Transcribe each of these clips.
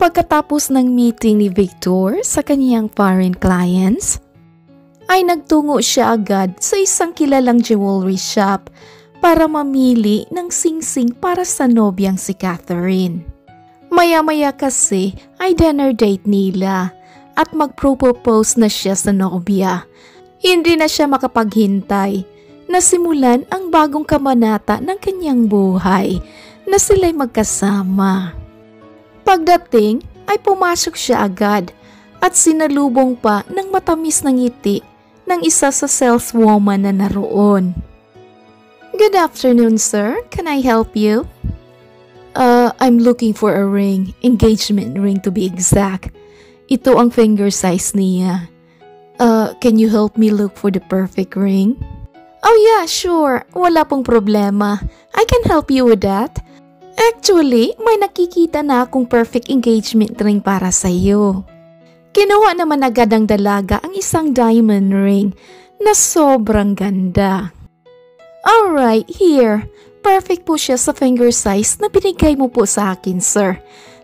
Pagkatapos ng meeting ni Victor sa kaniyang foreign clients, ay nagtungo siya agad sa isang kilalang jewelry shop para mamili ng singsing para sa nobyang si Catherine. Maya-maya kasi ay dinner date nila at mag-propose na siya sa nobya. Hindi na siya makapaghintay na simulan ang bagong kabanata ng kanyang buhay na sila'y magkasama. Pagdating ay pumasok siya agad at sinalubong pa ng matamis na ngiti ng isa sa saleswoman na naroon. "Good afternoon, sir. Can I help you?" I'm looking for a ring, engagement ring to be exact. Ito ang finger size niya. Can you help me look for the perfect ring?" "Oh yeah, sure. Wala pong problema. I can help you with that. Actually, may nakikita na akong perfect engagement ring para sa iyo." Kinuha naman agad ng dalaga ang isang diamond ring na sobrang ganda. "Alright, here. Perfect po siya sa finger size na binigay mo po sa akin, sir.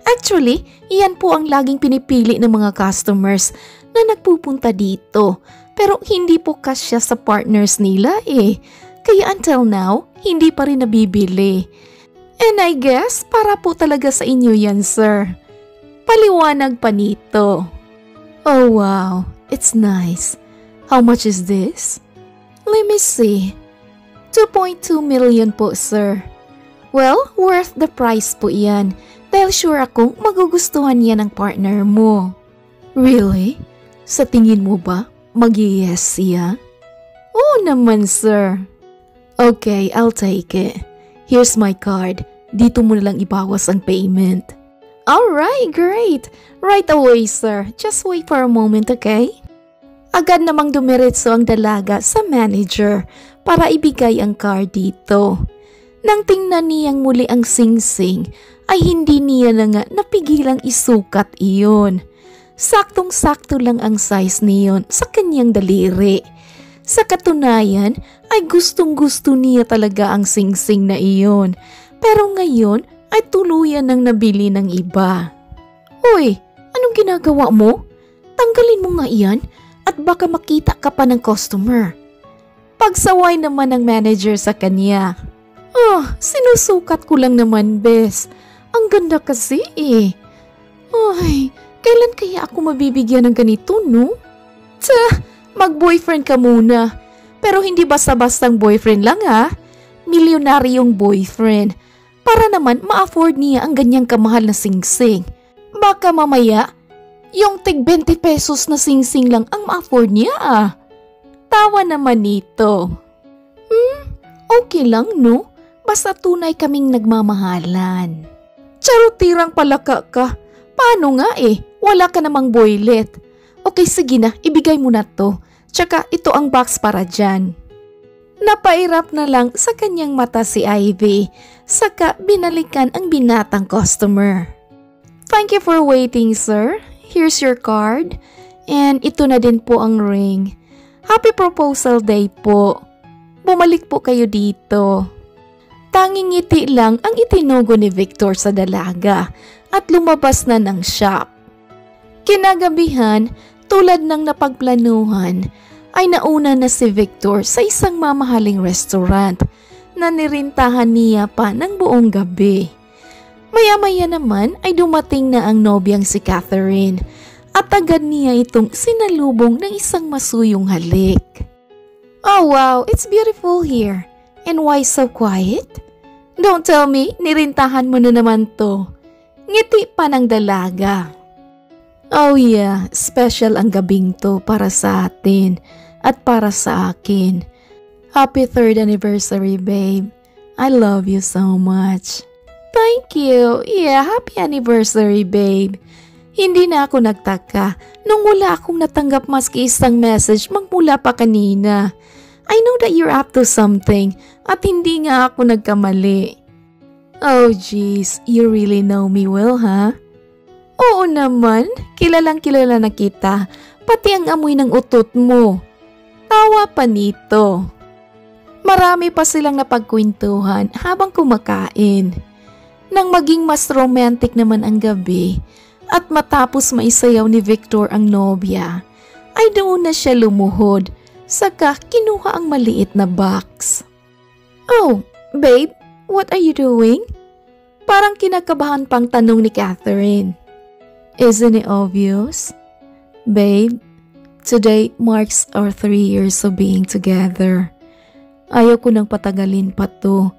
Actually, iyan po ang laging pinipili ng mga customers na nagpupunta dito. Pero hindi po kasya sa partners nila eh. Kaya until now, hindi pa rin nabibili. And I guess para po talaga sa inyo yan, sir." Paliwanag pa nito. "Oh wow, it's nice. How much is this?" "Let me see. 2.2 million po, sir." "Well, worth the price po yan. Dahil sure akong magugustuhan yan ng partner mo." "Really? Sa tingin mo ba mag-yes siya?" "Oo naman, sir." "Okay, I'll take it. Here's my card. Dito mo na lang ibawas ang payment." "Alright, great. Right away, sir. Just wait for a moment, okay?" Agad namang dumiretso ang dalaga sa manager para ibigay ang card dito. Nang tingnan niyang muli ang singsing, ay hindi niya na nga napigilang isukat iyon. Saktong-sakto lang ang size niyon sa kanyang daliri. Sa katunayan ay gustong-gusto niya talaga ang singsing na iyon. Pero ngayon ay tuluyan nang nabili ng iba. "Hoy, anong ginagawa mo? Tanggalin mo nga iyan at baka makita ka pa ng customer." Pagsaway naman ng manager sa kanya. Sinusukat ko lang naman, bes. Ang ganda kasi eh. Ay, kailan kaya ako mabibigyan ng ganito, no? Mag-boyfriend ka muna. Pero hindi basta-bastang boyfriend lang ha. Milyonaryong boyfriend. Para naman ma-afford niya ang ganyang kamahal na singsing. Baka mamaya, yung tig 20 pesos na singsing lang ang ma-afford niya ah. Tawa naman nito. Okay lang no? Basta tunay kaming nagmamahalan." "Charutirang palaka ka. Paano nga eh? Wala ka namang boylet. Okay, sige na, ibigay mo na to. Tsaka ito ang box para dyan." Napairap na lang sa kanyang mata si Ivy, saka binalikan ang binatang customer. "Thank you for waiting, sir. Here's your card. And ito na din po ang ring. Happy proposal day po. Bumalik po kayo dito." Tanging ngiti lang ang itinugo ni Victor sa dalaga at lumabas na ng shop. Kinagabihan, tulad ng napagplanuhan, ay nauna na si Victor sa isang mamahaling restaurant na nirintahan niya pa ng buong gabi. Maya-maya naman ay dumating na ang nobyang si Catherine at agad niya itong sinalubong ng isang masuyong halik. "Oh wow, it's beautiful here. And why so quiet? Don't tell me, nirintahan mo na naman to." Ngiti pa ng dalaga. "Oh yeah, special ang gabing to para sa atin at para sa akin. Happy 3rd anniversary, babe. I love you so much." "Thank you. Yeah, happy anniversary, babe." Hindi na ako nagtaka nung wala akong natanggap maski isang message magmula pa kanina. I know that you're up to something at hindi nga ako nagkamali. "Oh jeez, you really know me well, ha?" "Oo naman, kilalang kilala na kita, pati ang amoy ng utot mo." Tawa pa nito. Marami pa silang napagkwentuhan habang kumakain. Nang maging mas romantic naman ang gabi, At matapos maisayaw ni Victor ang nobya, ay doon na siya lumuhod, saka kinuha ang maliit na box. "Oh, babe, what are you doing?" Parang kinakabahan pang tanong ni Catherine. "Isn't it obvious? Babe, today marks our 3 years of being together. Ayaw ko nang patagalin pa to,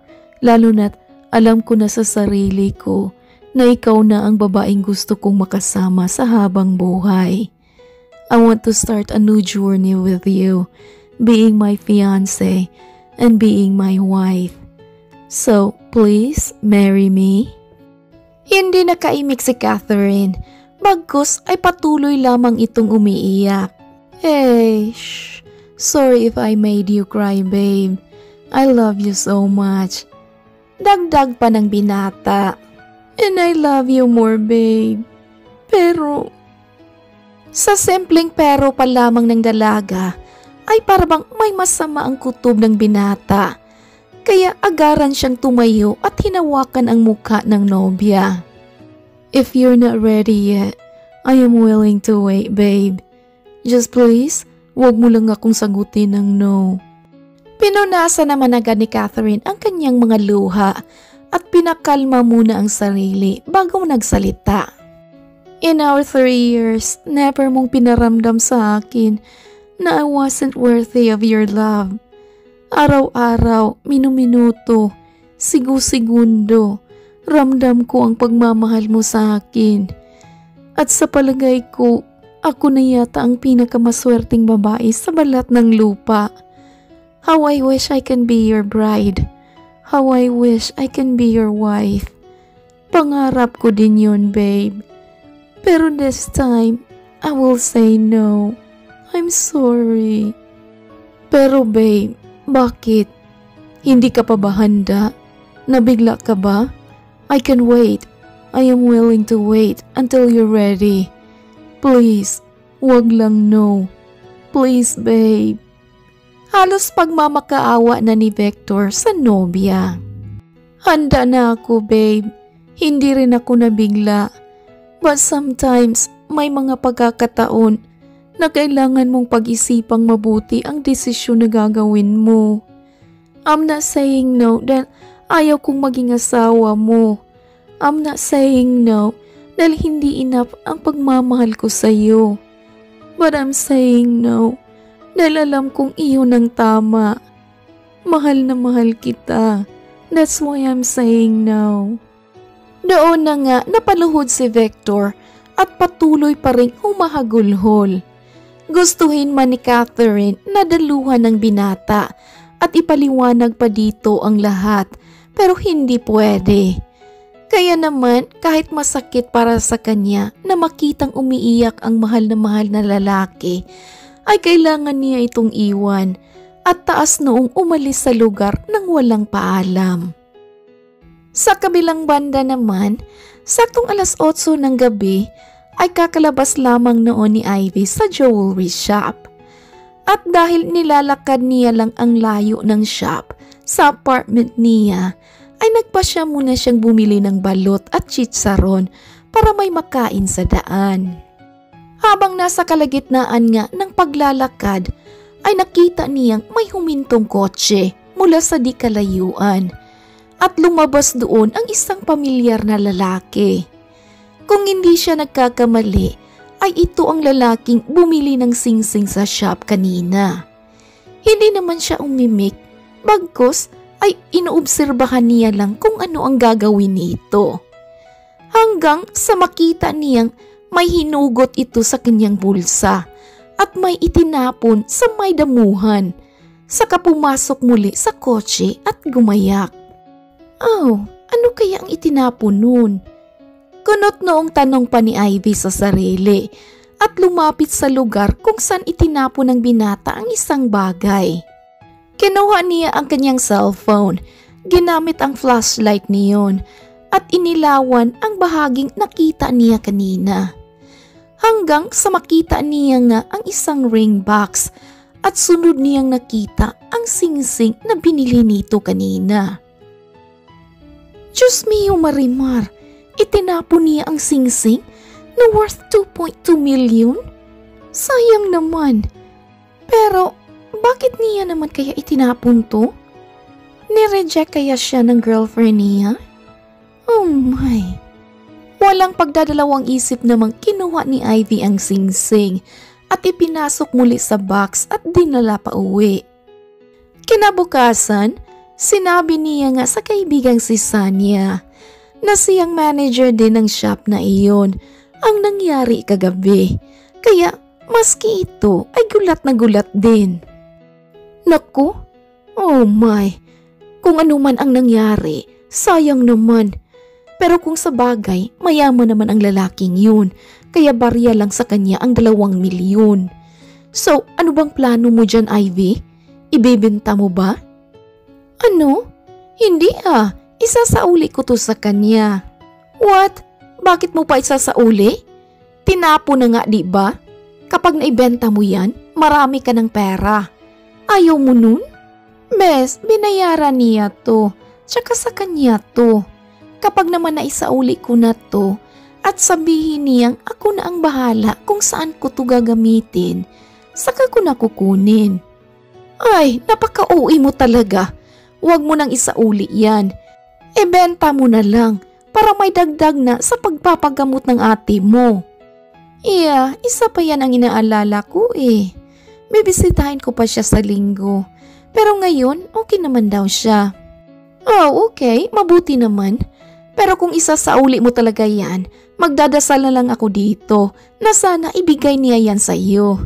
lalo na't alam ko na sa sarili ko na ikaw na ang babaeng gusto kong makasama sa habang buhay. I want to start a new journey with you, being my fiancé and being my wife. So, please marry me." Hindi nakaimik si Catherine, bagkus ay patuloy lamang itong umiiyak. "Hey, shh. Sorry if I made you cry, babe. I love you so much." Dagdag pa ng binata. "And I love you more, babe. Pero..." Sa simpleng pero pa lamang ng dalaga, ay parabang may masama ang kutob ng binata. Kaya agaran siyang tumayo at hinawakan ang mukha ng nobya. "If you're not ready yet, I am willing to wait, babe. Just please, wag mo lang akong sagutin ng no." Pinunasan naman agad ni Catherine ang kanyang mga luha at pinakalma muna ang sarili bago nagsalita. "In our 3 years, never mong pinaramdam sa akin na I wasn't worthy of your love. Araw-araw, minuminuto, sigu-segundo, ramdam ko ang pagmamahal mo sa akin. At sa palagay ko, ako na yata ang pinakamaswerteng babae sa balat ng lupa. How I wish I can be your bride. How I wish I can be your wife. Pangarap ko din yun, babe. Pero this time, I will say no. I'm sorry." "Pero babe, bakit? Hindi ka pa ba handa? Nabigla ka ba? I can wait. I am willing to wait until you're ready. Please, wag lang no. Please, babe." Halos pagmamakaawa na ni Victor sa nobya. "Handa na ako, babe. Hindi rin ako nabigla. But sometimes, may mga pagkakataon na kailangan mong pag-isipang mabuti ang desisyon na gagawin mo. I'm not saying no dahil ayaw kong maging asawa mo. I'm not saying no dahil hindi enough ang pagmamahal ko sa iyo. But I'm saying no dahil alam kong iyon ang tama. Mahal na mahal kita. That's why I'm saying no." Doon na nga napaluhod si Victor at patuloy pa ring humahagulhol. Gustuhin man ni Catherine na daluhan ng binata at ipaliwanag pa dito ang lahat, pero hindi pwede. Kaya naman kahit masakit para sa kanya na makitang umiiyak ang mahal na lalaki, ay kailangan niya itong iwan at taas noong umalis sa lugar nang walang paalam. Sa kabilang banda naman, saktong 8:00 ng gabi ay kakalabas lamang noon ni Ivy sa jewelry shop. At dahil nilalakad niya lang ang layo ng shop sa apartment niya, ay nagpasya muna siyang bumili ng balot at chicharon para may makain sa daan. Habang nasa kalagitnaan nga ng paglalakad, ay nakita niyang may humintong kotse mula sa di kalayuan at lumabas doon ang isang pamilyar na lalaki. Kung hindi siya nagkakamali, ay ito ang lalaking bumili ng singsing sa shop kanina. Hindi naman siya umimik, bagkus ay inuobserbahan niya lang kung ano ang gagawin nito. Hanggang sa makita niyang may hinugot ito sa kanyang bulsa at may itinapon sa may damuhan. Saka pumasok muli sa kotse at gumayak. "Oh, ano kaya ang itinapon nun?" Kunot noong tanong pa ni Ivy sa sarili at lumapit sa lugar kung saan itinapon ng binata ang isang bagay. Kinuha niya ang kanyang cellphone, ginamit ang flashlight niyon at inilawan ang bahaging nakita niya kanina. Hanggang sa makita niya nga ang isang ring box at sunod niyang nakita ang singsing na binili nito kanina. Diyos mio, Marimar! Itinapon niya ang singsing na worth 2.2 million? Sayang naman. Pero bakit niya naman kaya itinapon to? Nireject kaya siya ng girlfriend niya? Oh my. Walang pagdadalawang isip namang kinuha ni Ivy ang singsing at ipinasok muli sa box at dinala pa uwi. Kinabukasan, sinabi niya nga sa kaibigang si Sanya na siyang manager din ng shop na iyon ang nangyari kagabi. Kaya maski ito ay gulat na gulat din. Naku, oh my, kung ano man ang nangyari, sayang naman. Pero kung sa bagay, mayaman naman ang lalaking yun, kaya barya lang sa kanya ang 2 milyon. So, ano bang plano mo dyan, Ivy? Ibebenta mo ba? Ano? Hindi isasauli ko to sa kanya. What? Bakit mo pa isasauli? Tinapo na nga, di ba? Kapag naibenta mo yan, marami ka ng pera. Ayaw mo nun? Bes, binayaran niya to. Tsaka sa kanya to. Kapag naman naisauli ko na to at sabihin niyang ako na ang bahala kung saan ko to gagamitin, saka ko na kukunin. Ay, napaka-uwi mo talaga. Huwag mo nang isauli yan. Ibenta mo na lang para may dagdag na sa pagpapagamot ng ate mo. Iya, isa pa yan ang inaalala ko eh. Bibisitahin ko pa siya sa linggo. Pero ngayon, okay naman daw siya. Oh, okay. Mabuti naman. Pero kung isasauli mo talaga yan, magdadasal na lang ako dito na sana ibigay niya yan sa iyo.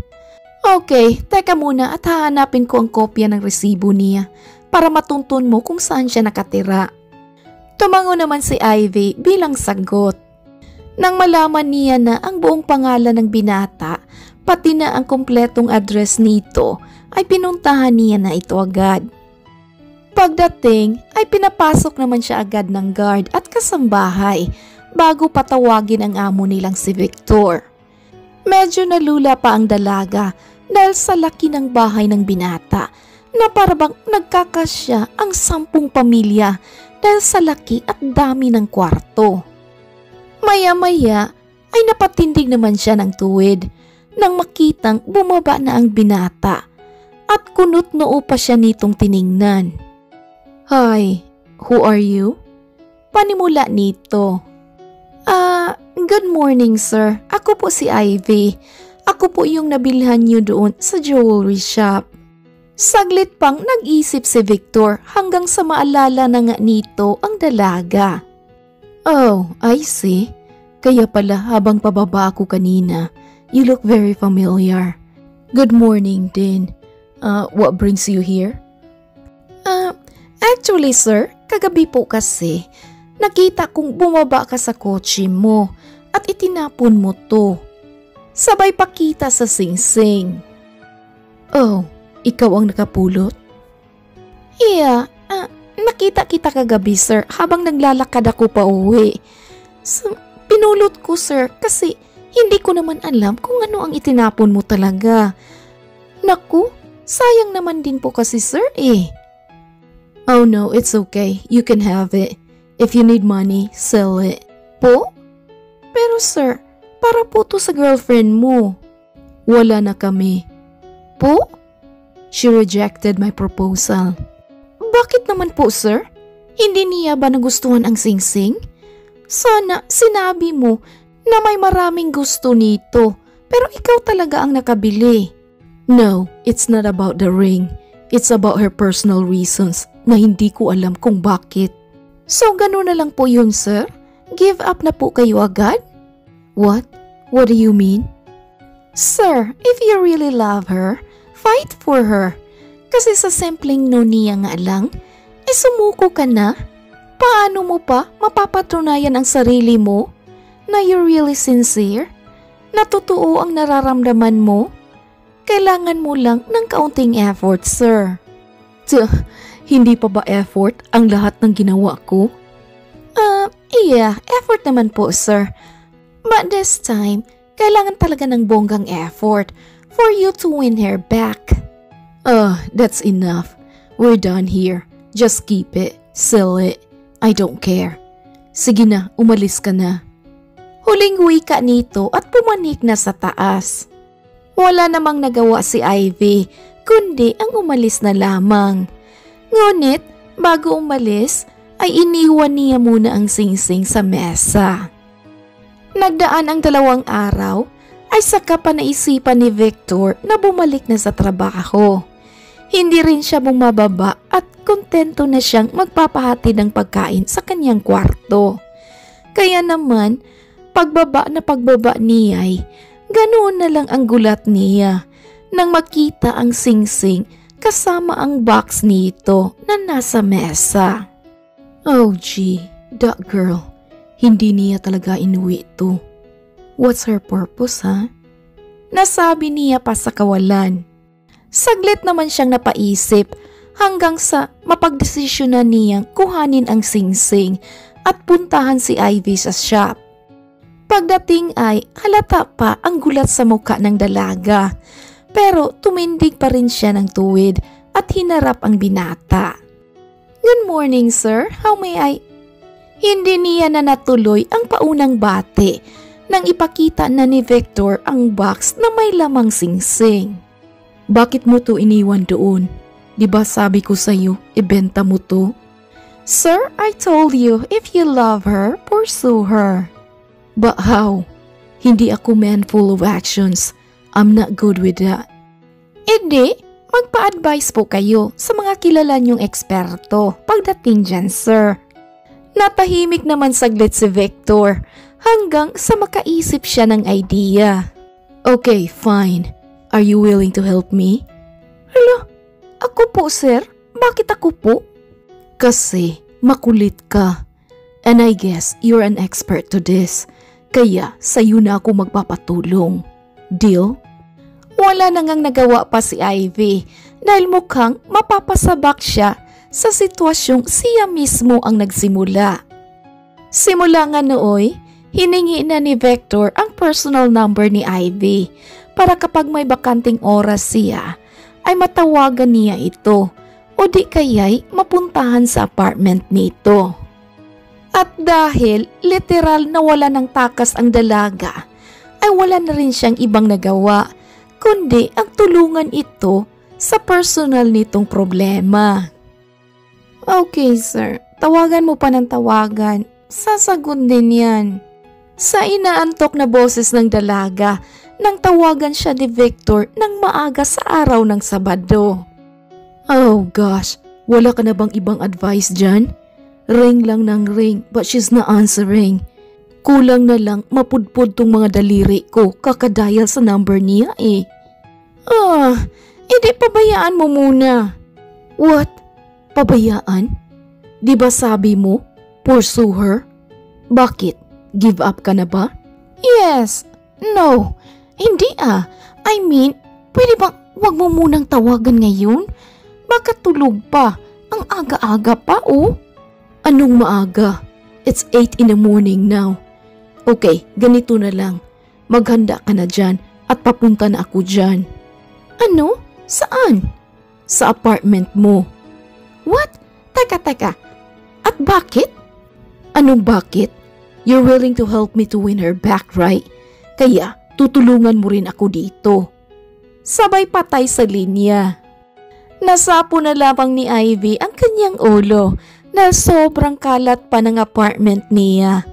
Okay, teka muna at hahanapin ko ang kopya ng resibo niya para matuntun mo kung saan siya nakatira. Tumango naman si Ivy bilang sagot. Nang malaman niya na ang buong pangalan ng binata, pati na ang kompletong address nito, ay pinuntahan niya na ito agad. Pagdating ay pinapasok naman siya agad ng guard at kasambahay bago patawagin ang amo nilang si Victor. Medyo nalula pa ang dalaga dahil sa laki ng bahay ng binata na parabang nagkakasya ang 10 pamilya dahil sa laki at dami ng kwarto. Maya-maya ay napatindig naman siya ng tuwid nang makitang bumaba na ang binata at kunot-noo pa siya nitong tiningnan. Hi, who are you? Panimula nito. Good morning sir. Ako po si Ivy. Ako po yung nabilhan niyo doon sa jewelry shop. Saglit pang nag-isip si Victor hanggang sa maalala na nga nito ang dalaga. Oh, I see. Kaya pala habang pababa ako kanina, you look very familiar. Good morning din. What brings you here? Actually sir, kagabi po kasi, nakita kong bumaba ka sa kotse mo at itinapon mo to. Sabay pakita sa singsing. Oh, ikaw ang nakapulot? Yeah, nakita kita kagabi sir habang naglalakad ako pa uwi. Pinulot ko sir kasi hindi ko naman alam kung ano ang itinapon mo talaga. Naku, sayang naman din po kasi sir eh. Oh no, it's okay. You can have it. If you need money, sell it. Po? Pero sir, para po to sa girlfriend mo. Wala na kami. Po? She rejected my proposal. Bakit naman po sir? Hindi niya ba nagustuhan ang singsing? Sana sinabi mo na may maraming gusto nito, pero ikaw talaga ang nakabili. No, it's not about the ring. It's about her personal reasons na hindi ko alam kung bakit. So gano'n na lang po yun, sir? Give up na po kayo agad? What? What do you mean? Sir, if you really love her, fight for her. Kasi sa simpleng no niya nga lang, sumuko ka na. Paano mo pa mapapatunayan ang sarili mo na you're really sincere? Na totoo ang nararamdaman mo? Kailangan mo lang ng kaunting effort, sir. Hindi pa ba effort ang lahat ng ginawa ko? Yeah, effort naman po, sir. But this time, kailangan talaga ng bonggang effort for you to win her back. That's enough. We're done here. Just keep it. Sell it. I don't care. Sige na, umalis ka na. Huling wika nito at pumanik na sa taas. Wala namang nagawa si Ivy, kundi ang umalis na lamang. Ngunit bago umalis ay iniwan niya muna ang singsing sa mesa. Nagdaan ang 2 araw ay saka pa naisipan ni Victor na bumalik na sa trabaho. Hindi rin siya bumababa at kontento na siyang magpapahati ng pagkain sa kanyang kwarto. Kaya naman, pagbaba niya ay ganoon na lang ang gulat niya nang makita ang singsing kasama ang box nito na nasa mesa. Oh gee, that girl. Hindi niya talaga inuwi ito. What's her purpose, ha? Nasabi niya pa sa kawalan. Saglit naman siyang napaisip hanggang sa mapagdesisyon na niyang kuhanin ang singsing at puntahan si Ivy sa shop. Pagdating ay halata pa ang gulat sa mukha ng dalaga, pero tumindig pa rin siya ng tuwid at hinarap ang binata. Good morning, sir. How may I... Hindi niya na natuloy ang paunang bati nang ipakita na ni Victor ang box na may lamang singsing. Bakit mo to iniwan doon? Di ba sabi ko sa'yo, ibenta mo to? Sir, I told you, if you love her, pursue her. But how? Hindi ako man full of actions. I'm not good with that. Hindi, magpa-advise po kayo sa mga kilala niyong eksperto pagdating dyan, sir. Natahimik naman saglit si Victor hanggang sa makaisip siya ng idea. Okay, fine. Are you willing to help me? Hala, ako po, sir. Bakit ako po? Kasi makulit ka. And I guess you're an expert to this. Kaya sa'yo na ako magpapatulong. Deal? Wala nang nagawa pa si Ivy dahil mukhang mapapasabak siya sa sitwasyong siya mismo ang nagsimula. Simula nga nooy, hiningi na ni Victor ang personal number ni Ivy para kapag may bakanting oras siya ay matawagan niya ito o di kaya'y mapuntahan sa apartment nito. At dahil literal na wala ng takas ang dalaga, ay wala na rin siyang ibang nagawa kundi ang tulungan ito sa personal nitong problema. Okay, sir. Tawagan mo pa ng tawagan. Sasagot din yan. Sa inaantok na boses ng dalaga, nang tawagan siya ni Victor nang maaga sa araw ng Sabado. Oh gosh, wala ka na bang ibang advice dyan? Ring lang ng ring but she's not answering. Kulang na lang mapudpud tong mga daliri ko kakadial sa number niya eh. Hindi pabayaan mo muna. What? Pabayaan? Di ba sabi mo, pursue her? Bakit? Give up ka na ba? Yes. No. Hindi I mean, pwede bang wag mo munang tawagan ngayon? Baka tulog pa. Ang aga-aga pa oh. Anong maaga? It's 8 in the morning now. Okay, ganito na lang. Maghanda ka na dyan at papunta na ako dyan. Ano? Saan? Sa apartment mo. What? Teka. At bakit? Anong bakit? You're willing to help me to win her back, right? Kaya tutulungan mo rin ako dito. Sabay patay sa linya. Nasapo na lamang ni Ivy ang kanyang ulo na sobrang kalat pa ng apartment niya.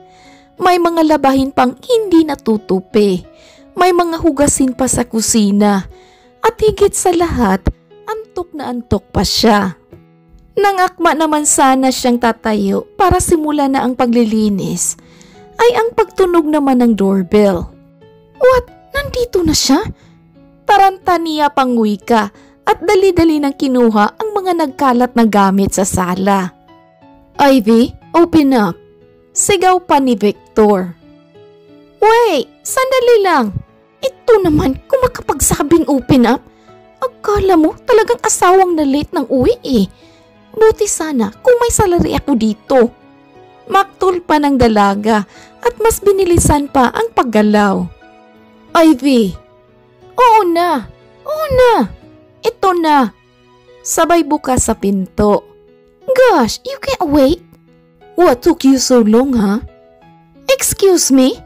May mga labahin pang hindi natutupi. May mga hugasin pa sa kusina. At higit sa lahat, antok na antok pa siya. Nangakma naman sana siyang tatayo para simula na ang paglilinis, ay ang pagtunog naman ng doorbell. What? Nandito na siya? Taranta niya pang wika at dali-dali nang kinuha ang mga nagkalat na gamit sa sala. Ivy, open up. Sigaw pa ni Victor. Wait, sandali lang. Ito naman kung makapagsabing open up. Akala mo talagang asawang na late ng uwi eh. Buti sana kung may salary ako dito. Maktul pa ng dalaga at mas binilisan pa ang paggalaw. Ivy. Oo na. Ito na. Sabay bukas sa pinto. Gosh, you can't wait. What took you so long, ha? Excuse me?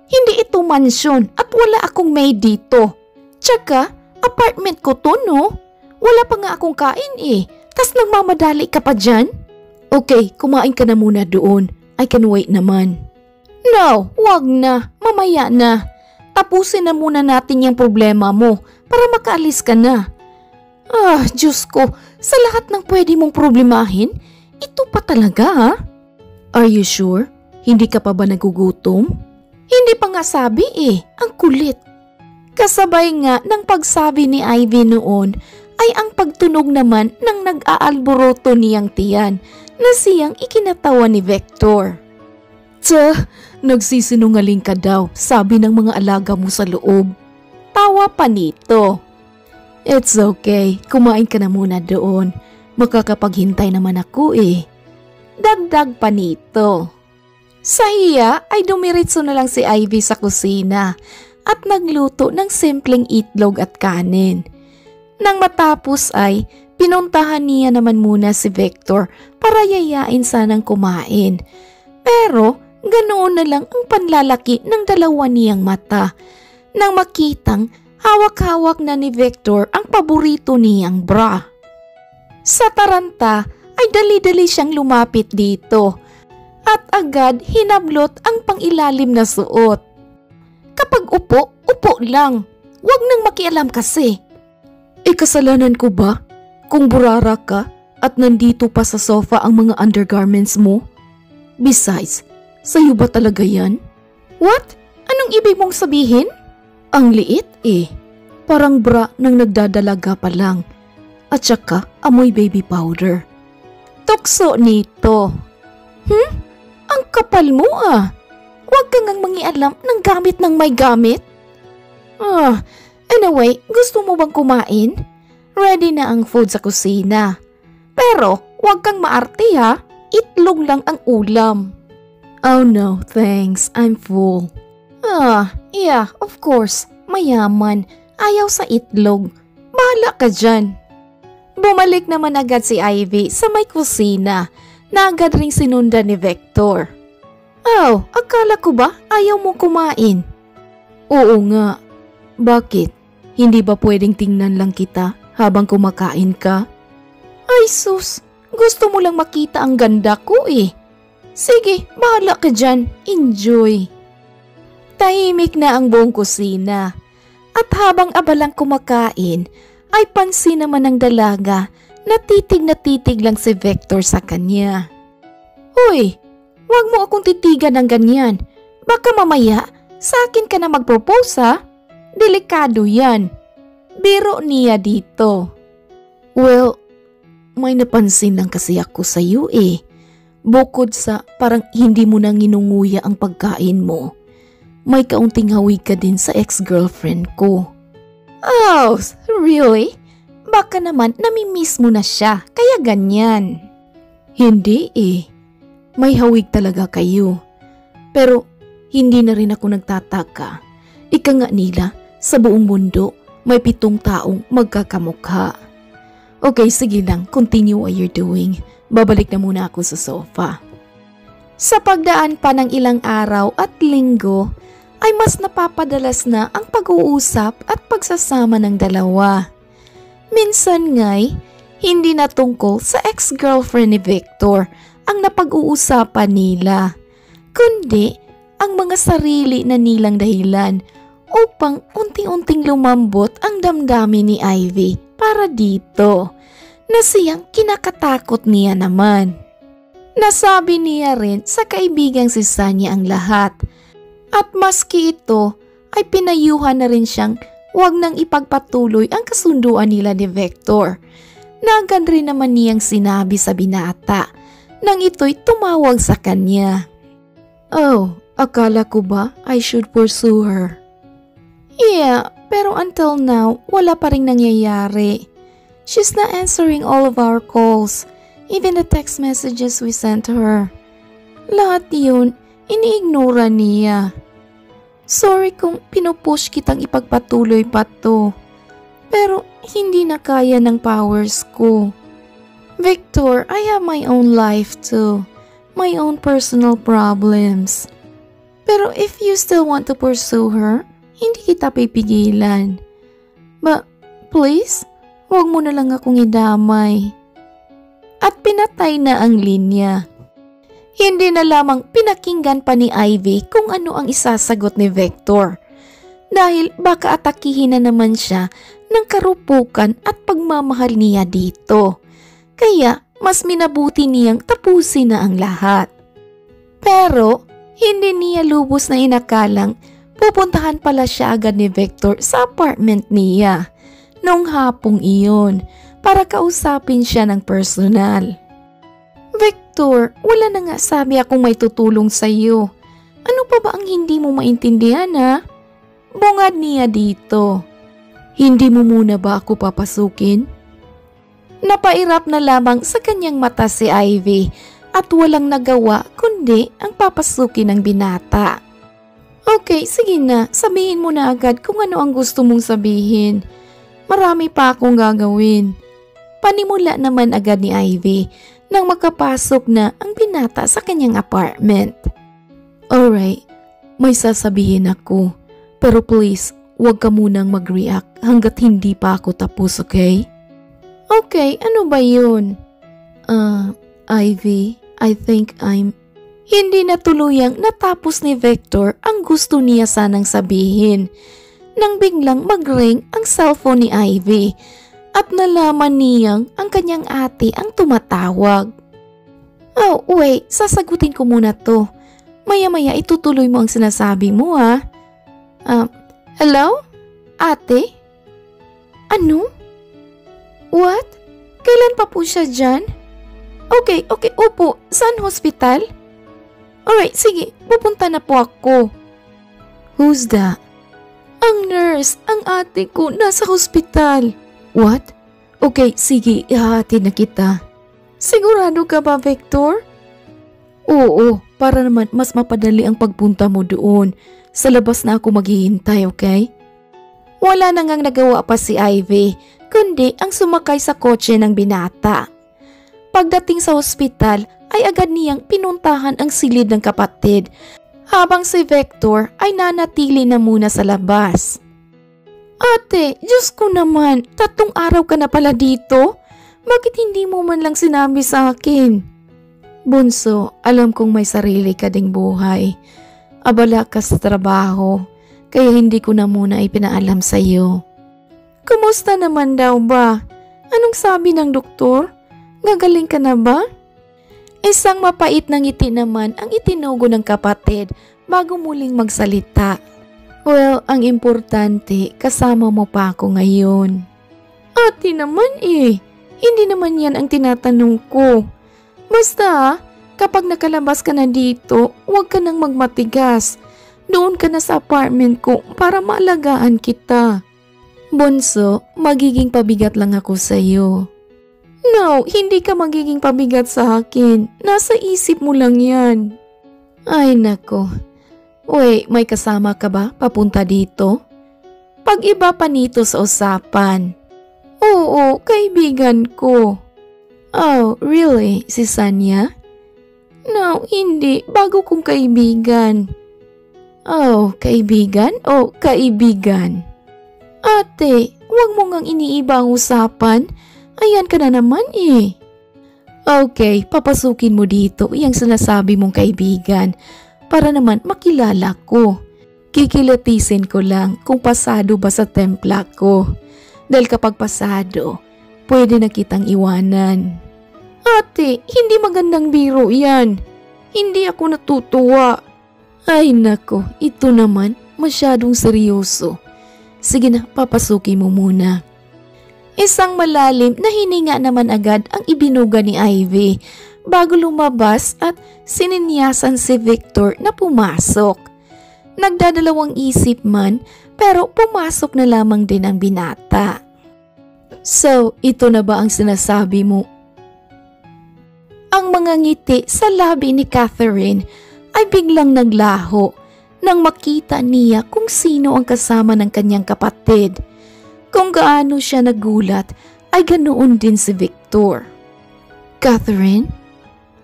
Hindi ito mansyon at wala akong maid dito. Tsaka, apartment ko to, no? Wala pa nga akong kain eh. Tas nagmamadali ka pa dyan? Okay, kumain ka na muna doon. I can wait naman. No, wag na. Mamaya na. Tapusin na muna natin yung problema mo para makaalis ka na. Diyos ko, sa lahat ng pwede mong problemahin, ito pa talaga ha? Are you sure? Hindi ka pa ba nagugutom? Hindi pa nga sabi eh, ang kulit. Kasabay nga ng pagsabi ni Ivy noon ay ang pagtunog naman ng nag-aalboroto niyang tiyan na siyang ikinatawa ni Victor. Nagsisinungaling ka daw, sabi ng mga alaga mo sa loob. Tawa pa nito. It's okay, kumain ka na muna doon. Makakapaghintay naman ako eh. Dagdag pa nito. Sa iya ay dumiritso na lang si Ivy sa kusina at nagluto ng simpleng itlog at kanin. Nang matapos ay pinuntahan niya naman muna si Victor para yayain sanang kumain. Pero ganoon na lang ang panlalaki ng dalawa niyang mata nang makitang hawak-hawak na ni Victor ang paborito niyang bra. Sa taranta ay dali-dali siyang lumapit dito at agad hinablot ang pangilalim na suot. Kapag upo, upo lang. Huwag nang makialam kasi. Kasalanan ko ba kung burara ka at nandito pa sa sofa ang mga undergarments mo? Besides, sa'yo ba talaga yan? What? Anong ibig mong sabihin? Ang liit eh. Parang bra nang nagdadalaga pa lang. At saka amoy baby powder. Tukso nito. Ang kapal mo ah. Huwag kang ngang mangialam ng gamit ng may gamit. Anyway, gusto mo bang kumain? Ready na ang food sa kusina. Pero huwag kang maarte ha. Itlog lang ang ulam. Oh no, thanks. I'm full. Yeah, of course. Mayaman. Ayaw sa itlog. Bahala ka dyan. Bumalik naman agad si Ivy sa may kusina na agad ring sinundan ni Victor. Oh, akala ko ba ayaw mo kumain? Oo nga. Bakit? Hindi ba pwedeng tingnan lang kita habang kumakain ka? Ay sus, gusto mo lang makita ang ganda ko eh. Sige, bahala ka dyan. Enjoy. Tahimik na ang buong kusina. At habang abalang kumakain, ay pansin naman ng dalaga na titig lang si Victor sa kanya. Hoy, wag mo akong titigan ng ganyan. Baka mamaya sa akin ka na mag-propose ha? Delikado yan. Biro niya dito. Well, may napansin lang kasi ako sa iyo eh. Bukod sa parang hindi mo nang inunguya ang pagkain mo, may kaunting hawig ka din sa ex-girlfriend ko. Oh, really? Baka naman namimiss mo na siya, kaya ganyan. Hindi eh. May hawig talaga kayo. Pero hindi na rin ako nagtataka. Ika nga nila, sa buong mundo, may 7 taong magkakamukha. Okay, sige lang. Continue what you're doing. Babalik na muna ako sa sofa. Sa pagdaan pa ng ilang araw at linggo, ay mas napapadalas na ang pag-uusap at pagsasama ng dalawa. Minsan nga'y hindi na tungkol sa ex-girlfriend ni Victor ang napag-uusapan nila, kundi ang mga sarili na nilang dahilan upang unti-unting lumambot ang damdamin ni Ivy para dito na siyang kinakatakot niya naman. Nasabi niya rin sa kaibigang si Sanya ang lahat. At maski ito ay pinayuhan na rin siyang huwag nang ipagpatuloy ang kasunduan nila ni Victor. Agad rin naman niyang sinabi sa binata nang ito'y tumawag sa kanya. Oh, akala ko ba I should pursue her? Yeah, pero until now wala pa ring nangyayari. She's not answering all of our calls, even the text messages we sent her. Lahat yun, iniignora niya. Sorry kung pinupush kitang ipagpatuloy pa to. Pero hindi na kaya ng powers ko. Victor, I have my own life too. My own personal problems. Pero if you still want to pursue her, hindi kita pipigilan. But please, huwag mo na lang akong idamay. At pinatay na ang linya. Hindi na lamang pinakinggan pa ni Ivy kung ano ang isasagot ni Victor. Dahil baka atakihin na naman siya ng karupukan at pagmamahal niya dito. Kaya mas minabuti niyang tapusin na ang lahat. Pero hindi niya lubos na inakalang pupuntahan pala siya agad ni Victor sa apartment niya noong hapong iyon para kausapin siya ng personal. Victor, wala na nga sabi akong may tutulong sa iyo. Ano pa ba ang hindi mo maintindihan ha? Bungad niya dito. Hindi mo muna ba ako papasukin? Napairap na lamang sa kanyang mata si Ivy at walang nagawa kundi ang papasukin ng binata. Okay, sige na, sabihin mo na agad kung ano ang gusto mong sabihin. Marami pa akong gagawin. Panimula naman agad ni Ivy nang makapasok na ang binata sa kanyang apartment. Alright, may sasabihin ako. Pero please, huwag ka munang mag-react hanggat hindi pa ako tapos, okay? Okay, ano ba yun? Ivy, I think I'm... Hindi na tuluyang natapos ni Victor ang gusto niya sanang sabihin nang biglang mag-ring ang cellphone ni Ivy at nalaman niyang ang kanyang ate ang tumatawag. Oh, wait, sasagutin ko muna to. Maya-maya itutuloy mo ang sinasabi mo ha. Hello? Ate? Ano? What? Kailan pa po siya dyan? Okay, upo. Saan hospital? Alright, sige, pupunta na po ako. Who's that? Ang nurse, ang ate ko, nasa hospital. What? Okay, sige, ihahatid na kita. Sigurado ka ba, Victor? Oo, para naman mas mapadali ang pagpunta mo doon. Sa labas na ako maghihintay, okay? Wala na ngang nagawa pa si Ivy, kundi ang sumakay sa kotse ng binata. Pagdating sa hospital ay agad niyang pinuntahan ang silid ng kapatid habang si Victor ay nanatili na muna sa labas. Ate, Diyos ko naman, 3 araw ka na pala dito? Bakit hindi mo man lang sinabi sa akin? Bunso, alam kong may sarili ka ding buhay. Abala ka sa trabaho, kaya hindi ko na muna ipinaalam sa iyo. Kumusta naman daw ba? Anong sabi ng doktor? Gagaling ka na ba? Isang mapait na ngiti naman ang itinugo ng kapatid bago muling magsalita. Well, ang importante, kasama mo pa ako ngayon. Ate naman hindi naman yan ang tinatanong ko. Basta, kapag nakalabas ka na dito, huwag ka nang magmatigas. Doon ka na sa apartment ko para maalagaan kita. Bunso, magiging pabigat lang ako sa iyo. No, hindi ka magiging pabigat sa akin. Nasa isip mo lang yan. Ay nako. Wait, may kasama ka ba papunta dito? Pag-iba pa nito sa usapan. Oo, kaibigan ko. Oh, really? Si Sanya? No, hindi. Bago kong kaibigan. Oh, kaibigan? Oh, kaibigan. Ate, huwag mo ngang iniiba ang usapan. Ayan ka na naman Okay, papasukin mo dito yung sinasabi mong kaibigan para naman makilala ko. Kikilatisin ko lang kung pasado ba sa templa ko. Dahil kapag pasado, pwede na kitang iwanan. Ate, hindi magandang biro yan. Hindi ako natutuwa. Ay nako, ito naman masyadong seryoso. Sige na, papasukin mo muna. Isang malalim na hininga naman agad ang ibinuga ni Ivy bago lumabas at sininyasan si Victor na pumasok. Nagdadalawang isip man pero pumasok na lamang din ang binata. So, ito na ba ang sinasabi mo? Ang mga ngiti sa labi ni Catherine ay biglang naglaho nang makita niya kung sino ang kasama ng kanyang kapatid. Kung gaano siya nagulat ay ganoon din si Victor. Catherine?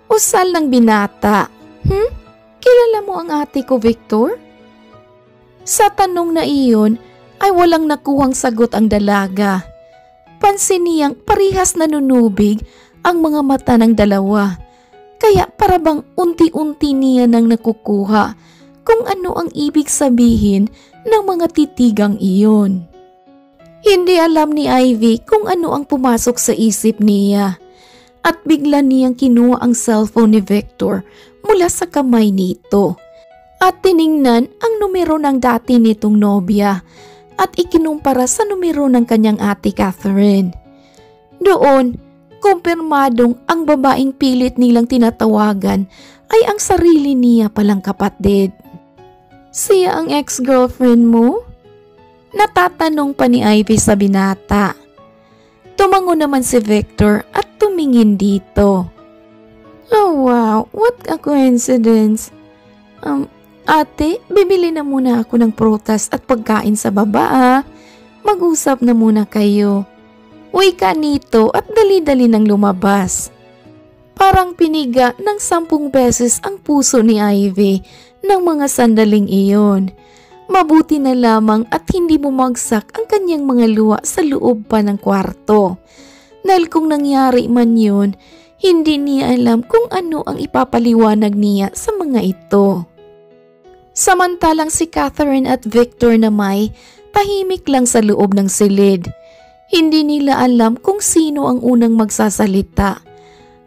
Usal ng binata. kilala mo ang ate ko, Victor? Sa tanong na iyon ay walang nakuhang sagot ang dalaga. Pansin niyang parihas nanunubig ang mga mata ng dalawa. Kaya parabang unti-unti niya nang nakukuha kung ano ang ibig sabihin ng mga titigang iyon. Hindi alam ni Ivy kung ano ang pumasok sa isip niya at bigla niyang kinuha ang cellphone ni Victor mula sa kamay nito at tiningnan ang numero ng dati nitong nobya at ikinumpara sa numero ng kanyang ate Catherine. Doon, kumpirmadong ang babaeng pilit nilang tinatawagan ay ang sarili niya palang kapatid. Siya ang ex-girlfriend mo? Natatanong pa ni Ivy sa binata. Tumango naman si Victor at tumingin dito. Oh wow, what a coincidence. Ate, bibili na muna ako ng prutas at pagkain sa baba. Mag-usap na muna kayo. Uy ka nito at dali-dali nang lumabas. Parang piniga ng 10 beses ang puso ni Ivy ng mga sandaling iyon. Mabuti na lamang at hindi bumagsak ang kanyang mga luha sa loob pa ng kwarto. Dahil kung nangyari man yun, hindi niya alam kung ano ang ipapaliwanag niya sa mga ito. Samantalang si Catherine at Victor na may tahimik lang sa loob ng silid. Hindi nila alam kung sino ang unang magsasalita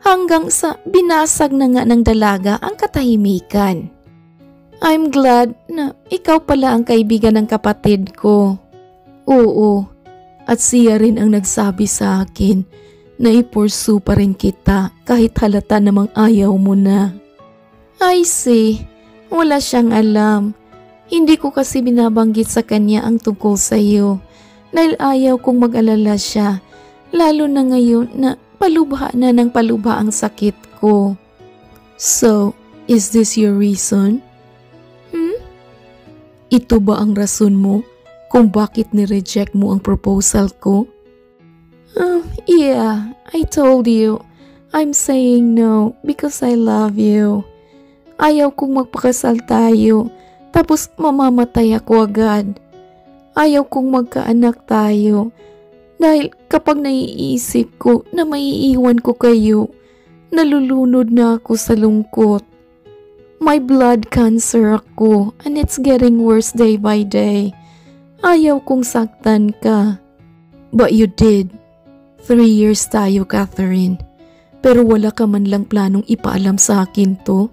hanggang sa binasag na nga ng dalaga ang katahimikan. I'm glad na ikaw pala ang kaibigan ng kapatid ko. Oo, at siya rin ang nagsabi sa akin na i-pursue pa rin kita kahit halata namang ayaw mo na. I see, wala siyang alam. Hindi ko kasi binabanggit sa kanya ang tungkol sa iyo dahil ayaw kong mag-alala siya, lalo na ngayon na palubha na ng palubha ang sakit ko. So, is this your reason? Ito ba ang rason mo kung bakit ni-reject mo ang proposal ko? Yeah, I told you. I'm saying no because I love you. Ayaw kong magpakasal tayo tapos mamamatay ako agad. Ayaw kong magkaanak tayo dahil kapag naiisip ko na maiiwan ko kayo, nalulunod na ako sa lungkot. May blood cancer ako and it's getting worse day by day. Ayaw kong saktan ka. But you did. 3 years tayo, Catherine. Pero wala ka man lang planong ipaalam sa akin to.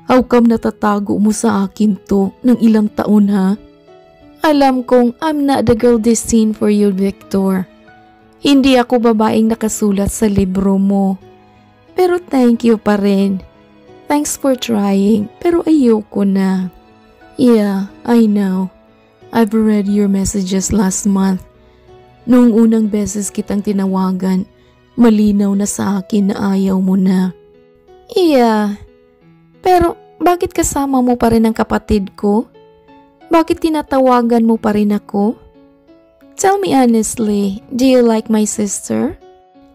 How come natatago mo sa akin to ng ilang taon ha? Alam kong I'm not the girl destined for you, Victor. Hindi ako babaeng nakasulat sa libro mo. Pero thank you pa rin. Thanks for trying, pero ayoko na. Yeah, I know. I've read your messages last month. Noong unang beses kitang tinawagan, malinaw na sa akin na ayaw mo na. Yeah, pero bakit kasama mo pa rin ang kapatid ko? Bakit tinatawagan mo pa rin ako? Tell me honestly, do you like my sister?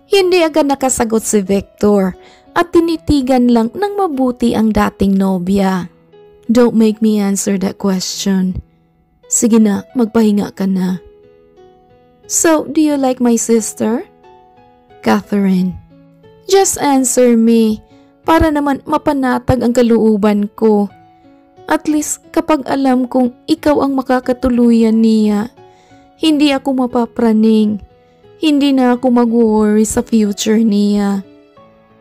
Hindi agad nakasagot si Victor at tinitigan lang ng mabuti ang dating nobya. Don't make me answer that question. Sige na, magpahinga ka na. So, do you like my sister? Catherine. Just answer me para naman mapanatag ang kalooban ko. At least kapag alam kong ikaw ang makakatuluyan niya, hindi ako mapapraning. Hindi na ako mag-worry sa future niya.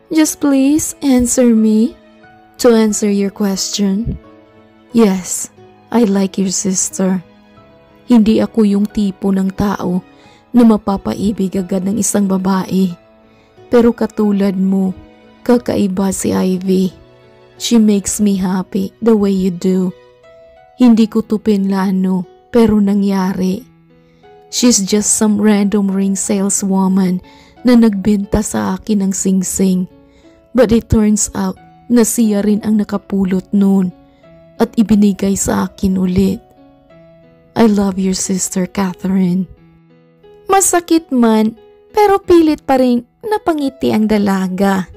Just please answer me. To answer your question, yes, I like your sister. Hindi ako yung tipo ng tao na mapapaibig agad ng isang babae. Pero katulad mo, kakaiba si Ivy. She makes me happy the way you do. Hindi ko to pinlano, pero nangyari. She's just some random ring saleswoman na nagbenta sa akin ng singsing. But it turns out na siya rin ang nakapulot noon at ibinigay sa akin ulit. I love your sister, Catherine. Masakit man, pero pilit pa rin napangiti ang dalaga.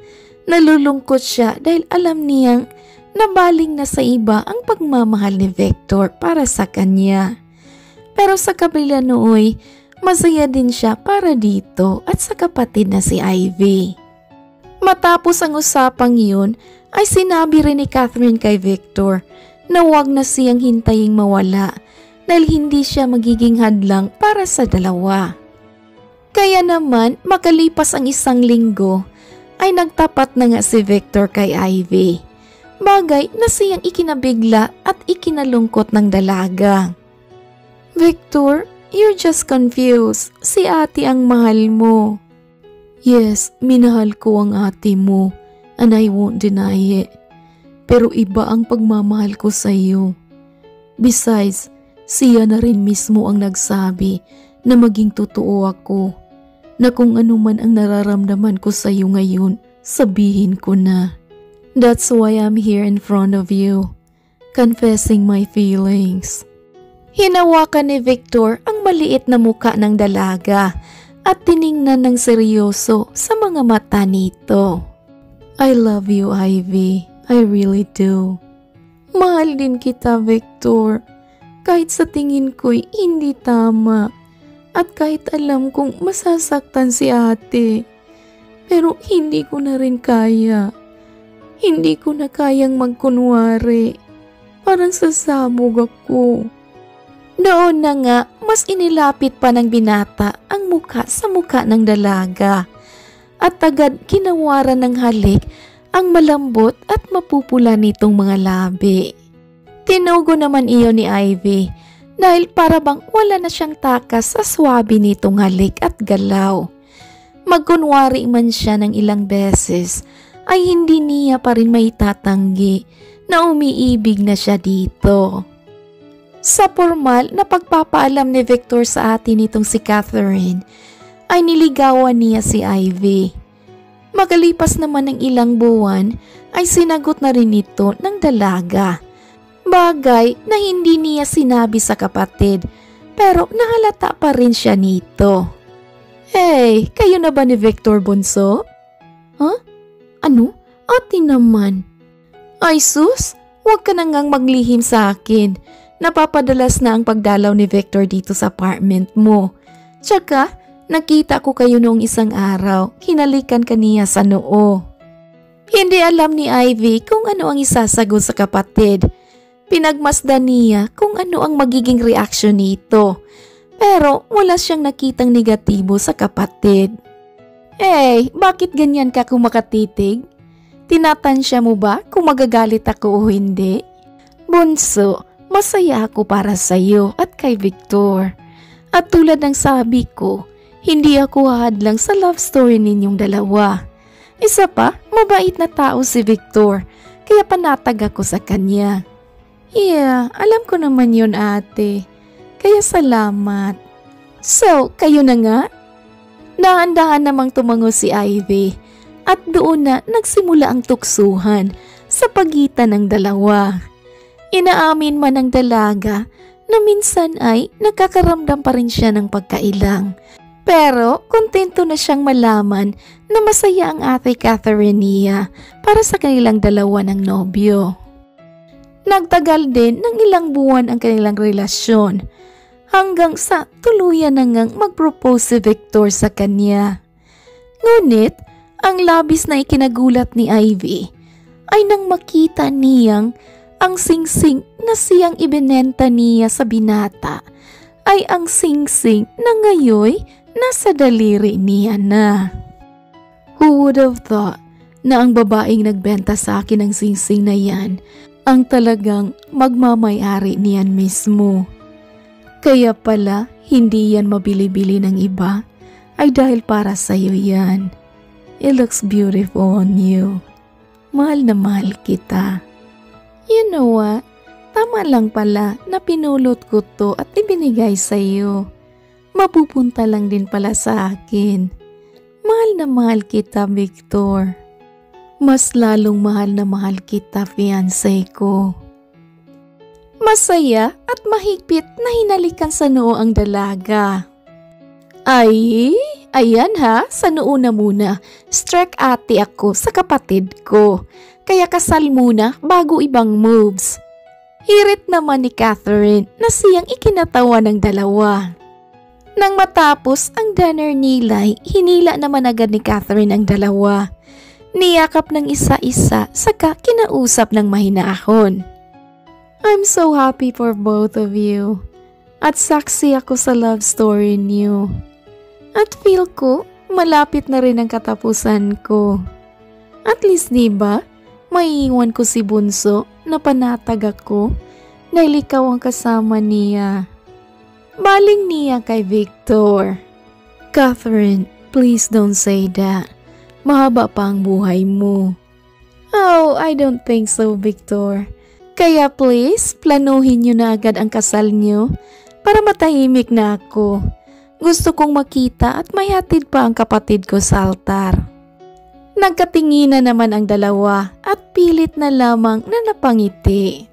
Nalulungkot siya dahil alam niyang nabaling na sa iba ang pagmamahal ni Victor para sa kanya. Pero sa kabila nooy, masaya din siya para dito at sa kapatid na si Ivy. Matapos ang usapang yun, ay sinabi rin ni Catherine kay Victor na huwag na siyang hintaying mawala dahil hindi siya magiging hadlang para sa dalawa. Kaya naman makalipas ang 1 linggo ay nagtapat na nga si Victor kay Ivy. Bagay na siyang ikinabigla at ikinalungkot ng dalaga. Victor, you're just confused. Si ate ang mahal mo. Yes, minahal ko ang ate mo and I won't deny it. Pero iba ang pagmamahal ko sa iyo. Besides, siya na rin mismo ang nagsabi na maging totoo ako. Na kung ano man ang nararamdaman ko sa iyo ngayon, sabihin ko na. That's why I'm here in front of you, confessing my feelings. Hinawakan ni Victor ang maliit na muka ng dalaga at tiningnan ng seryoso sa mga mata nito. I love you, Ivy. I really do. Mahal din kita, Victor. Kahit sa tingin ko'y hindi tama. At kahit alam kong masasaktan si ate. Pero hindi ko na rin kaya. Hindi ko na kayang magkunwari. Parang sasabog ako. Noon na nga, mas inilapit pa ng binata ang muka sa muka ng dalaga at agad kinawaran ng halik ang malambot at mapupula nitong mga labi. Tinugo naman iyon ni Ivy dahil para bang wala na siyang takas sa swabe nitong halik at galaw. Magkunwari man siya ng ilang beses ay hindi niya pa rin maitatanggi na umiibig na siya dito. Sa formal na pagpapaalam ni Victor sa atin nitong si Catherine, ay niligawan niya si Ivy. Makalipas naman ng ilang buwan, ay sinagot na rin ito ng dalaga. Bagay na hindi niya sinabi sa kapatid, pero nahalata pa rin siya nito. Hey, kayo na ba ni Victor Bunso? Huh? Ano? Ate naman. Ay sus, huwag ka nang maglihim sa akin. Napapadalas na ang pagdalaw ni Victor dito sa apartment mo. Tsaka, nakita ko kayo noong isang araw, hinalikan ka niya sa noo. Hindi alam ni Ivy kung ano ang isasagot sa kapatid. Pinagmasdan niya kung ano ang magiging reaksyon nito. Pero wala siyang nakitang negatibo sa kapatid. Hey, bakit ganyan ka kung makatitig? Tinatansya mo ba kung magagalit ako o hindi? Bunso, masaya ako para sa iyo at kay Victor. At tulad ng sabi ko, hindi ako hahadlang sa love story ninyong dalawa. Isa pa, mabait na tao si Victor, kaya panatag ako sa kanya. Yeah, alam ko naman yun ate. Kaya salamat. So, kayo na nga? Dahan-dahan namang tumango si Ivy at doon na nagsimula ang tuksuhan sa pagitan ng dalawa. Inaamin man ng dalaga na minsan ay nakakaramdam pa rin siya ng pagkailang. Pero kontento na siyang malaman na masaya ang ate Catherine niya para sa kanilang dalawa ng nobyo. Nagtagal din ng ilang buwan ang kanilang relasyon hanggang sa tuluyan na ngang mag-propose si Victor sa kanya. Ngunit ang labis na ikinagulat ni Ivy ay nang makita niyang ang singsing na siyang ibinenta niya sa binata ay ang singsing na ngayoy nasa daliri niya na. Who would have thought na ang babaeng nagbenta sa akin ng singsing na yan ang talagang magmamay-ari niyan mismo. Kaya pala hindi yan mabili-bili ng iba ay dahil para sa iyo yan. It looks beautiful on you. Mahal na mahal kita. You know what? Tama lang pala na pinulot ko to at ibinigay sa iyo. Mapupunta lang din pala sa akin. Mahal na mahal kita, Victor. Mas lalong mahal na mahal kita, fiancé ko. Masaya at mahigpit na hinalikan sa noo ang dalaga. Ay, ayan ha, sa noo na muna. Strike ate ako sa kapatid ko. kaya kasal muna bago ibang moves. Hirit naman ni Catherine na siyang ikinatawa ng dalawa. Nang matapos ang dinner nila'y hinila naman agad ni Catherine ang dalawa. Niyakap ng isa-isa saka kinausap ng mahinahon. I'm so happy for both of you. At saksi ako sa love story niyo. At feel ko malapit na rin ang katapusan ko. At least diba, maiiwan ko si Bunso na panatag ako dahil ikaw ang kasama niya. Baling niya kay Victor. Catherine, please don't say that. Mahaba pa ang buhay mo. Oh, I don't think so, Victor. Kaya please, planuhin niyo na agad ang kasal niyo para matahimik na ako. Gusto kong makita at mayhatid pa ang kapatid ko sa altar. Nagkatinginan naman ang dalawa at pilit na lamang na napangiti.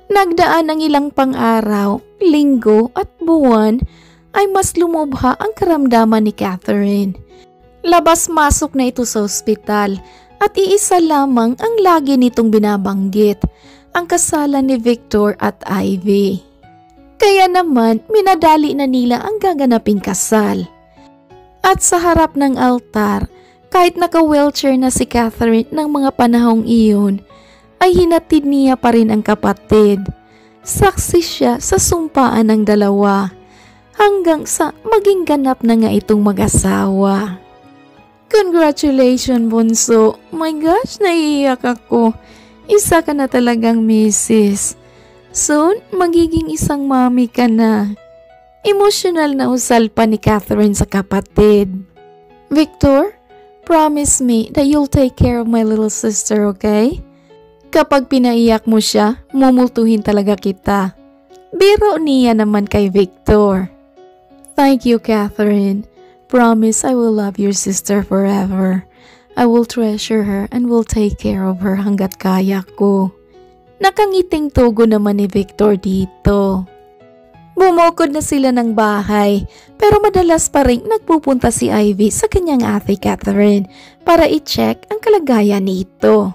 Nagdaan ang ilang pang-araw, linggo at buwan ay mas lumubha ang karamdaman ni Catherine. Labas-masok na ito sa ospital at iisa lamang ang lagi nitong binabanggit, ang kasalan ni Victor at Ivy. Kaya naman minadali na nila ang gaganaping kasal. At sa harap ng altar, kahit naka-wheelchair na si Catherine ng mga panahong iyon, ay hinatid niya pa rin ang kapatid. Saksi siya sa sumpaan ng dalawa hanggang sa maging ganap na nga itong mag-asawa. Congratulations, Bunso. My gosh, naiiyak ako. Isa ka na talagang misis. Soon, magiging isang mami ka na. Emosyonal na usal pa ni Catherine sa kapatid. Victor, promise me that you'll take care of my little sister, okay? Kapag pinaiyak mo siya, mumultuhin talaga kita. Biro niya naman kay Victor. Thank you, Catherine. Promise I will love your sister forever. I will treasure her and will take care of her hanggat kaya ko. Nakangiting tugo naman ni Victor dito. Bumukod na sila ng bahay pero madalas pa rin nagpupunta si Ivy sa kanyang ate Catherine para i-check ang kalagayan nito.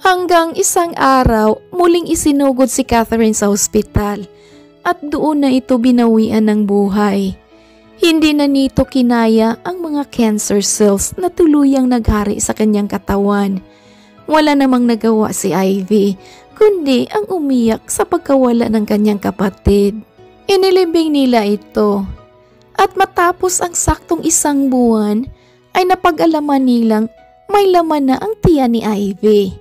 Hanggang isang araw muling isinugod si Catherine sa ospital at doon na ito binawian ng buhay. Hindi na nito kinaya ang mga cancer cells na tuluyang naghari sa kanyang katawan. Wala namang nagawa si Ivy, kundi ang umiyak sa pagkawala ng kanyang kapatid. Inilibing nila ito. At matapos ang saktong isang buwan, ay napag-alaman nilang may laman na ang tiyan ni Ivy.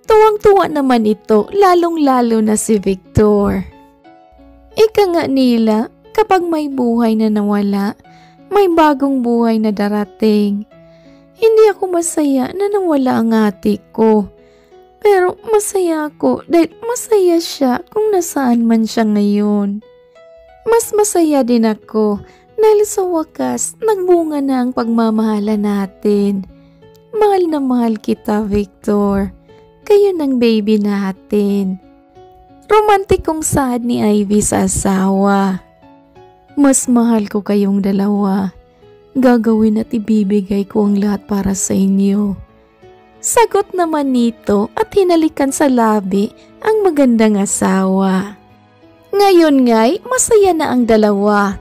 Tuwang-tuwa naman ito, lalong-lalo na si Victor. Ika nga nila, kapag may buhay na nawala, may bagong buhay na darating. Hindi ako masaya na nawala ang ate ko. Pero masaya ako dahil masaya siya kung nasaan man siya ngayon. Mas masaya din ako dahil sa wakas nagbunga na ang pagmamahala natin. Mahal na mahal kita, Victor. Kayo ng baby natin. Romantikong sad ni Ivy sa asawa. Mas mahal ko kayong dalawa. Gagawin at ibibigay ko ang lahat para sa inyo. Sagot naman nito at hinalikan sa labi ang magandang asawa. Ngayon nga'y masaya na ang dalawa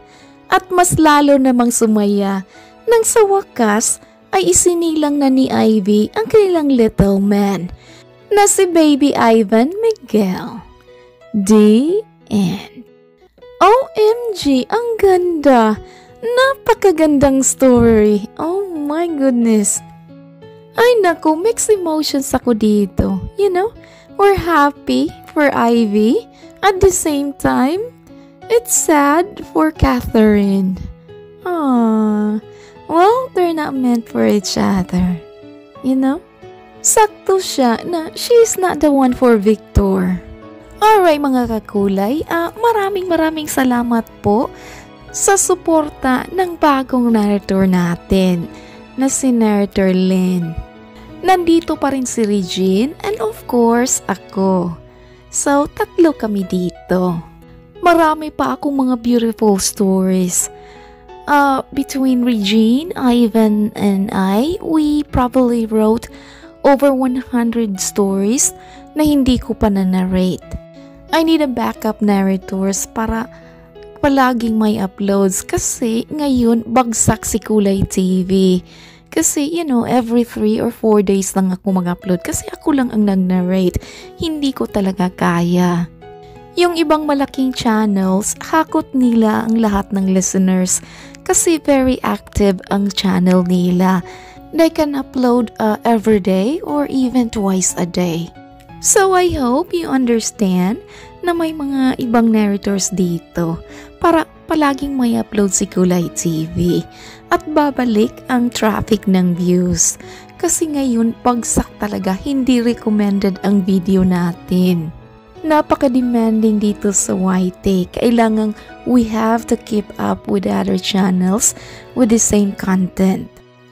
at mas lalo namang sumaya nang sa wakas ay isinilang na ni Ivy ang kanilang little man na si Baby Ivan Miguel. The end. OMG, ang ganda! Napakagandang story. Oh my goodness. Ay naku, mixed emotions ako dito. You know, we're happy for Ivy. At the same time, it's sad for Catherine. Aww. Well, they're not meant for each other. You know? Sakto siya na she's not the one for Victor. Alright mga kakulay, maraming salamat po sa suporta ng bagong narrator natin na si Narrator Lynn. Nandito pa rin si Regine and of course ako. So, tatlo kami dito. Marami pa akong mga beautiful stories. Between Regine, Ivan, and I, we probably wrote over 100 stories na hindi ko pa na-narrate. I need a backup narrators para palaging may uploads kasi ngayon bagsak si Kulay TV. Kasi every 3 or 4 days lang ako mag-upload kasi ako lang ang nag-narrate. Hindi ko talaga kaya. Yung ibang malaking channels, hakot nila ang lahat ng listeners kasi very active ang channel nila. They can upload every day or even twice a day. So I hope you understand na may mga ibang narrators dito para palaging may upload si Kulay TV at babalik ang traffic ng views. Kasi ngayon bagsak talaga, hindi recommended ang video natin. Napaka-demanding dito sa YT. Kailangang we have to keep up with other channels with the same content.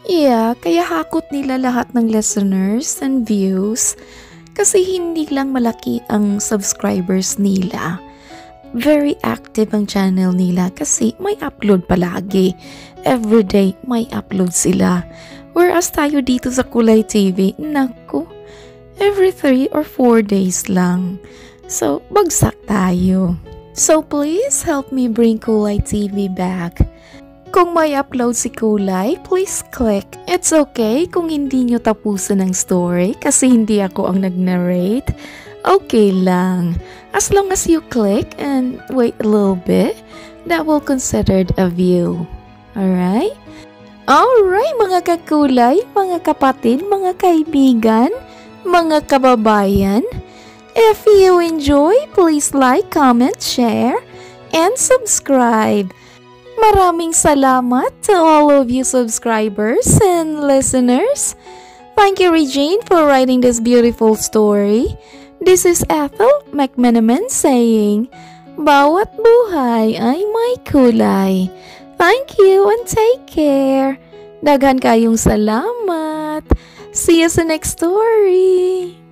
Yeah, kaya hakot nila lahat ng listeners and views kasi hindi lang malaki ang subscribers nila. Very active ang channel nila kasi may upload palagi. Everyday may upload sila. Whereas tayo dito sa Kulay TV, naku, every 3 or 4 days lang. So, bagsak tayo. So, please help me bring Kulay TV back. Kung may upload si Kulay, please click. It's okay kung hindi nyo tapusin ang story kasi hindi ako ang nag-narrate. Okay lang. As long as you click and wait a little bit, that will considered a view. Alright? Alright mga kakulay, mga kapatid, mga kaibigan, mga kababayan. If you enjoy, please like, comment, share, and subscribe. Maraming salamat to all of you subscribers and listeners. Thank you, Regine, for writing this beautiful story. This is Ethel McMenamin saying, bawat buhay ay may kulay. Thank you and take care. Daghan kayong salamat. See you sa next story.